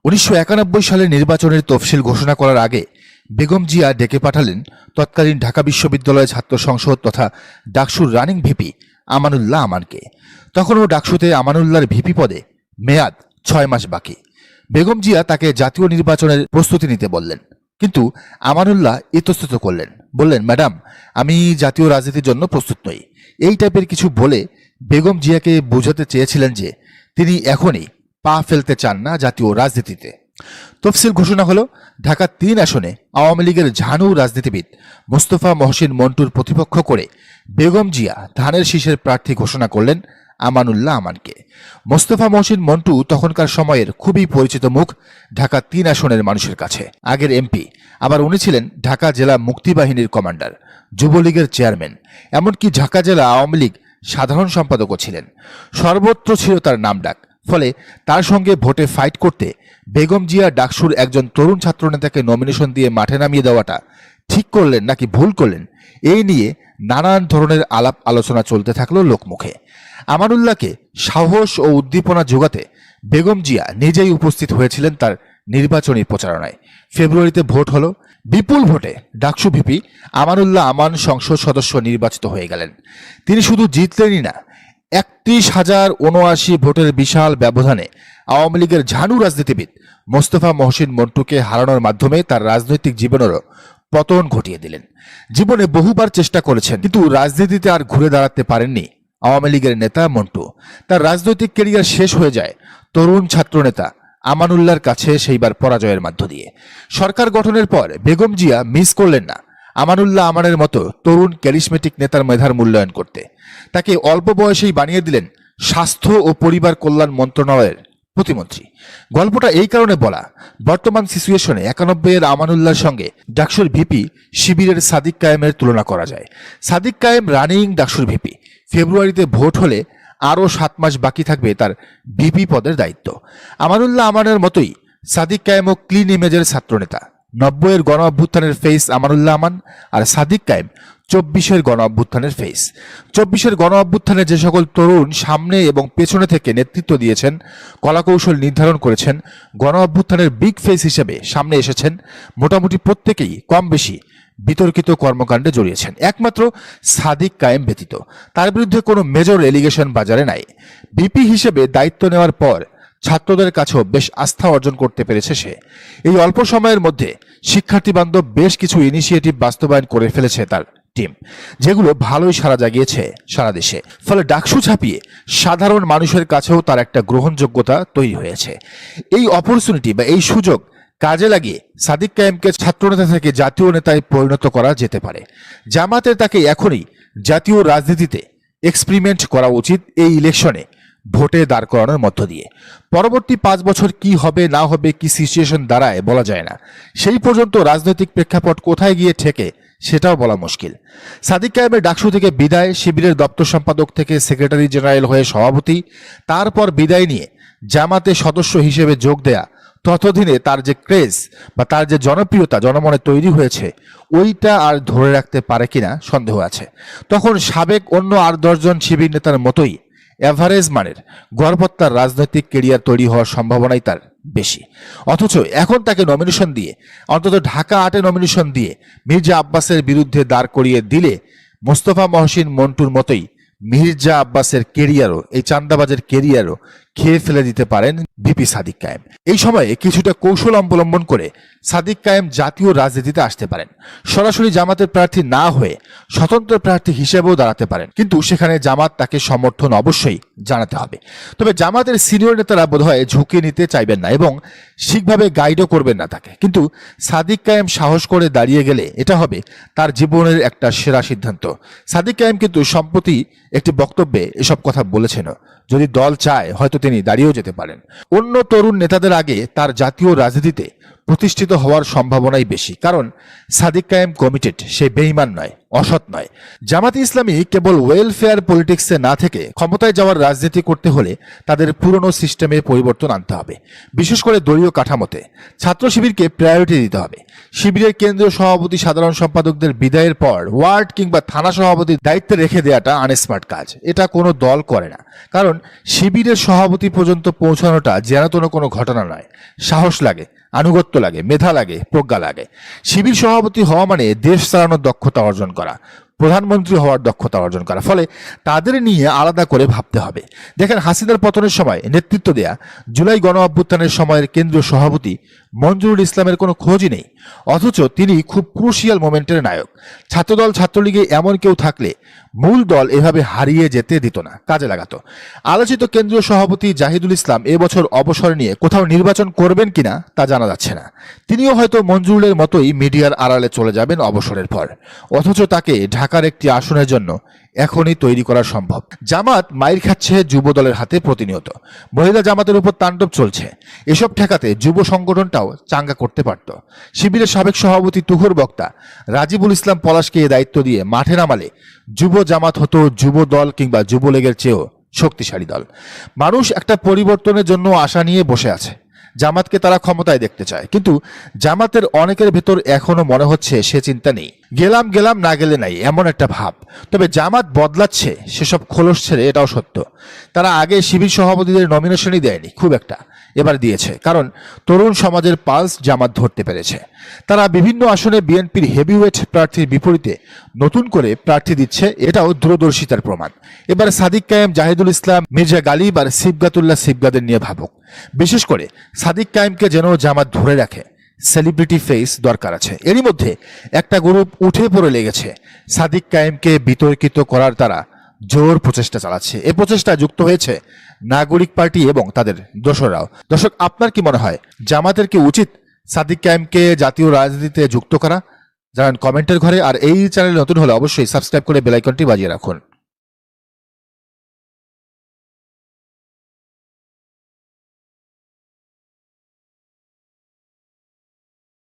1991 সালে নির্বাচনের তফসিল ঘোষণা করার আগে বেগম জিয়া ডেকে পাঠালেন তৎকালীন ঢাকা বিশ্ববিদ্যালয় ছাত্র সংসদ তথা ডাকসুর রানিং ভিপি আমানুল্লাহ আমানকে। তখনও ডাকসুতে আমানুল্লাহর ভিপি পদে মেয়াদ 6 মাস বাকি। বেগম জিয়া তাকে জাতীয় নির্বাচনের প্রস্তুতি নিতে বললেন, কিন্তু আমানুল্লাহ ইতস্তত করলেন, বললেন, ম্যাডাম, আমি জাতীয় রাজনীতির জন্য প্রস্তুত নই। এই টাইপের কিছু বলে বেগম জিয়াকে বোঝাতে চেয়েছিলেন যে তিনি এখনই পা ফেলতে চান না জাতীয় রাজনীতিতে। তফসিল ঘোষণা হলো। ঢাকা 3 আসনে আওয়ামী লীগের ঝানু রাজনীতিবিদ মোস্তফা মহসিন মন্টুর প্রতিপক্ষ করে বেগম জিয়া ধানের শীষের প্রার্থী ঘোষণা করলেন আমানুল্লাহ আমানকে। মোস্তফা মহসিন মন্টু তখনকার সময়ের খুবই পরিচিত মুখ ঢাকা 3 আসনের মানুষের কাছে। আগের এমপি, আবার উনি ছিলেন ঢাকা জেলা মুক্তিবাহিনীর কমান্ডার, যুবলীগের চেয়ারম্যান, এমনকি ঢাকা জেলা আওয়ামী লীগ সাধারণ সম্পাদকও ছিলেন। সর্বত্র ছিল তার নামডাক। ফলে তার সঙ্গে ভোটে ফাইট করতে বেগম জিয়া ডাকসুর একজন তরুণ ছাত্রনেতাকে নমিনেশন দিয়ে মাঠে নামিয়ে দেওয়াটা ঠিক করলেন নাকি ভুল করলেন, এই নিয়ে নানান ধরনের আলাপ আলোচনা চলতে থাকলো লোকমুখে। আমানুল্লাহকে সাহস ও উদ্দীপনা যোগাতে বেগম জিয়া নিজেই উপস্থিত হয়েছিলেন তার নির্বাচনী প্রচারণায়। ফেব্রুয়ারিতে ভোট হলো। বিপুল ভোটে ডাকসু ভিপি আমানুল্লাহ আমান সংসদ সদস্য নির্বাচিত হয়ে গেলেন। তিনি শুধু জিতলেনই না, 31,079 ভোটের বিশাল ব্যবধানে আওয়ামী লীগের ঝানু রাজনীতিবিদ মোস্তফা মহসিন মন্টুকে হারানোর মাধ্যমে তার রাজনৈতিক জীবনেরও পতন ঘটিয়ে দিলেন। জীবনে বহুবার চেষ্টা করেছেন, কিন্তু রাজনীতিতে আর ঘুরে দাঁড়াতে পারেননি আওয়ামী লীগের নেতা মন্টু। তার রাজনৈতিক ক্যারিয়ার শেষ হয়ে যায় তরুণ ছাত্রনেতা আমানুল্লাহর কাছে সেইবার পরাজয়ের মধ্য দিয়ে। সরকার গঠনের পর বেগম জিয়া মিস করলেন না আমানুল্লাহ আমানের মতো তরুণ ক্যারিসমেটিক নেতার মেধার মূল্যায়ন করতে। তাকে অল্প বয়সেই বানিয়ে দিলেন স্বাস্থ্য ও পরিবার কল্যাণ মন্ত্রণালয়ের প্রতিমন্ত্রী। গল্পটা এই কারণে বলা, বর্তমান সিচুয়েশনে 91-এর আমানুল্লাহর সঙ্গে ডাকসুর ভিপি শিবিরের সাদিক কায়েমের তুলনা করা যায়। সাদিক কায়েম রানিং ডাকসুর ভিপি। ফেব্রুয়ারিতে ভোট হলে আরও 7 মাস বাকি থাকবে তার ভিপি পদের দায়িত্ব। আমানুল্লাহ আমানের মতোই সাদিক কায়েমও ক্লিন ইমেজের ছাত্রনেতা। 90-এর গণ অভ্যুত্থানের ফেস আমানুল্লাহ আমান, আর সাদিক কায়েম 24-এর গণ অভ্যুত্থানের ফেস। 24-এর গণ অভ্যুত্থানে যে সকল তরুণ সামনে এবং পেছনে থেকে নেতৃত্ব দিয়েছেন, কলাকৌশল নির্ধারণ করেছেন, গণ অভ্যুত্থানের বিগ ফেস হিসেবে সামনে এসেছেন, মোটামুটি প্রত্যেকেই কম বেশি বিতর্কিত কর্মকাণ্ডে জড়িয়েছেন, একমাত্র সাদিক কায়েম ব্যতীত। তার বিরুদ্ধে কোনো মেজর এলিগেশন বাজারে নাই। ভিপি হিসেবে দায়িত্ব নেওয়ার পর ছাত্রদের কাছেও বেশ আস্থা অর্জন করতে পেরেছে সে। এই অল্প সময়ের মধ্যে শিক্ষার্থী বান্ধব বেশ কিছু ইনিশিয়েটিভ বাস্তবায়ন করে ফেলেছে তার টিম, যেগুলো ভালোই সাড়া জাগিয়েছে সারা দেশে। ফলে ডাকসু ছাপিয়ে সাধারণ মানুষের কাছেও তার একটা গ্রহণযোগ্যতা তৈরি হয়েছে। এই অপরচুনিটি বা এই সুযোগ কাজে লাগিয়ে সাদিক কায়েমকে ছাত্রনেতা থেকে জাতীয় নেতায় পরিণত করা যেতে পারে। জামাতের তাকে এখনই জাতীয় রাজনীতিতে এক্সপেরিমেন্ট করা উচিত এই ইলেকশনে ভোটে দাঁড় করানোর মধ্য দিয়ে। পরবর্তী 5 বছর কি হবে না হবে, কি সিচুয়েশন দাঁড়ায় বলা যায় না। সেই পর্যন্ত রাজনৈতিক প্রেক্ষাপট কোথায় গিয়ে ঠেকে সেটাও বলা মুশকিল। সাদিক কায়েমের ডাকসু থেকে বিদায়, শিবিরের দপ্তর সম্পাদক থেকে সেক্রেটারি জেনারেল হয়ে সভাপতি, তারপর বিদায় নিয়ে জামাতে সদস্য হিসেবে যোগ দেয়া, ততদিনে তার যে ক্রেজ বা তার যে জনপ্রিয়তা জনমনে তৈরি হয়েছে, ওইটা আর ধরে রাখতে পারে কিনা সন্দেহ আছে। তখন সাবেক অন্য 8-10 জন শিবির নেতার মতোই এভারেজ মানের গড়পত্তার রাজনৈতিক কেরিয়ার তৈরি হওয়ার সম্ভাবনাই তার বেশি। অথচ এখন তাকে নমিনেশন দিয়ে, অন্তত ঢাকা 8-এ নমিনেশন দিয়ে মির্জা আব্বাসের বিরুদ্ধে দাঁড় করিয়ে দিলে মোস্তফা মহসিন মন্টুর মতোই মির্জা আব্বাসের কেরিয়ারও, এই চান্দাবাজের কেরিয়ারও খেয়ে ফেলে দিতে পারেন ভিপি সাদিক কায়েম। এই সময়ে কিছুটা কৌশল অবলম্বন করে সাদিক কায়েম জাতীয় রাজনীতিতে আসতে পারেন। সরাসরি জামাতের প্রার্থী না হয়ে স্বতন্ত্র প্রার্থী হিসেবেও দাঁড়াতে পারেন, কিন্তু সেখানে জামাত তাকে সমর্থন অবশ্যই জানাতে হবে। তবে জামাতের সিনিয়র নেতারা বোধহয় ঝুঁকি নিতে চাইবেন না এবং ঠিকভাবে গাইডও করবেন না তাকে। কিন্তু সাদিক কায়েম সাহস করে দাঁড়িয়ে গেলে এটা হবে তার জীবনের একটা সেরা সিদ্ধান্ত। সাদিক কায়েম কিন্তু সম্প্রতি একটি বক্তব্যে এসব কথা বলেছেন, যদি দল চায় হয়তো তিনি দাঁড়িয়েও যেতে পারেন। অন্য তরুণ নেতাদের আগে তার জাতীয় রাজনীতিতে প্রতিষ্ঠিত হওয়ার সম্ভাবনাই বেশি, কারণ সাদিক কায়েম কমিটেড, সে বেঈমান নয়, অসৎ নয়। জামাতে ইসলামী কেবল ওয়েলফেয়ার পলিটিক্সে না থেকে ক্ষমতায় যাওয়ার রাজনীতি করতে হলে তাদের পুরনো সিস্টেমে পরিবর্তন আনতে হবে, বিশেষ করে দলীয় কাঠামোতে। ছাত্র শিবিরকে প্রায়োরিটি দিতে হবে। শিবিরের কেন্দ্রীয় সভাপতি, সাধারণ সম্পাদকদের বিদায়ের পর ওয়ার্ড কিংবা থানা সভাপতির দায়িত্বে রেখে দেওয়াটা আনস্মার্ট কাজ। এটা কোনো দল করে না, কারণ শিবিরের সভাপতি পর্যন্ত পৌঁছানোটা যেন কোনো ঘটনা নয়। সাহস লাগে, আনুগত্য লাগে, মেধা লাগে, প্রজ্ঞা লাগে। শিবির সভাপতি হওয়া মানে দেশ চালানোর দক্ষতা অর্জন করা, প্রধানমন্ত্রী হওয়ার দক্ষতা অর্জন করা। ফলে তাদের নিয়ে আলাদা করে ভাবতে হবে। দেখেন, হাসিনার পতনের সময় নেতৃত্ব দেয়া জুলাই গণ অভ্যুত্থানের সময়ের কেন্দ্রীয় সভাপতি মঞ্জুরুল ইসলামের কোনো খোঁজই নেই, অথচ তিনি খুব ক্রুশিয়াল মোমেন্টের নায়ক। ছাত্রদল, ছাত্রলীগে এমন কেউ থাকলে মূল দল এভাবে হারিয়ে যেতে দিত না, কাজে লাগাতো। আলোচিত কেন্দ্রীয় সভাপতি জাহিদুল ইসলাম এবছর অবসর নিয়ে কোথাও নির্বাচন করবেন কিনা তা জানা যাচ্ছে না। তিনিও হয়তো মঞ্জুরুলের মতোই মিডিয়ার আড়ালে চলে যাবেন অবসরের পর, অথচ তাকে ঢাকার একটি আসনের জন্য এখনই তৈরি করা সম্ভব। জামাত মাইর খাচ্ছে যুব দলের হাতে প্রতিনিয়ত। মহিলা জামাতের উপর তাণ্ডব চলছে। এসব ঠেকাতে যুব সংগঠনটাও চাঙ্গা করতে পারত। শিবিরের সাবেক সভাপতি তুহুর বক্তা রাজিবুল ইসলাম পলাশকে এ দায়িত্ব দিয়ে মাঠে নামালে যুব জামাত হতো যুব দল কিংবা যুবলীগের চেয়েও শক্তিশালী দল। মানুষ একটা পরিবর্তনের জন্য আশা নিয়ে বসে আছে। জামাতকে তারা ক্ষমতায় দেখতে চায়, কিন্তু জামাতের অনেকের ভেতর এখনো মনে হচ্ছে সে চিন্তা নেই। গেলাম গেলাম, না গেলে নাই, এমন একটা ভাব। তবে জামাত বদলাচ্ছে সেসব খোলস ছেড়ে, এটাও সত্য। তারা আগে শিবির সভাপতিদের নমিনেশনই দেয়নি খুব একটা, এবার দিয়েছে, কারণ তরুণ সমাজের পালস জামাত ধরতে পেরেছে। তারা বিভিন্ন আসনে বিএনপির হেভিওয়েট প্রার্থীর বিপরীতে নতুন করে প্রার্থী দিচ্ছে, এটাও দূরদর্শিতার প্রমাণ। এবার সাদিক কায়েম, জাহিদুল ইসলাম, মির্জা গালিব আর সিবগাতুল্লাহ সিবগাদের নিয়ে ভাবুক। বিশেষ করে সাদিক কায়েমকে যেন জামাত ধরে রাখে। সেলিব্রিটি ফেস দরকার আছে। এরই মধ্যে একটা গ্রুপ উঠে পড়ে লেগেছে সাদিক কায়েমকে বিতর্কিত করার। তারা জোর প্রচেষ্টা চালাচ্ছে। এ প্রচেষ্টা যুক্ত হয়েছে নাগরিক পার্টি এবং তাদের দোসররাও। দর্শক, আপনার কি মনে হয়, জামাতের কি উচিত সাদিক কায়েমকে জাতীয় রাজনীতিতে যুক্ত করা? জানান কমেন্টের ঘরে। আর এই চ্যানেলে নতুন হলে অবশ্যই সাবস্ক্রাইব করে বেল আইকনটি বাজিয়ে রাখুন।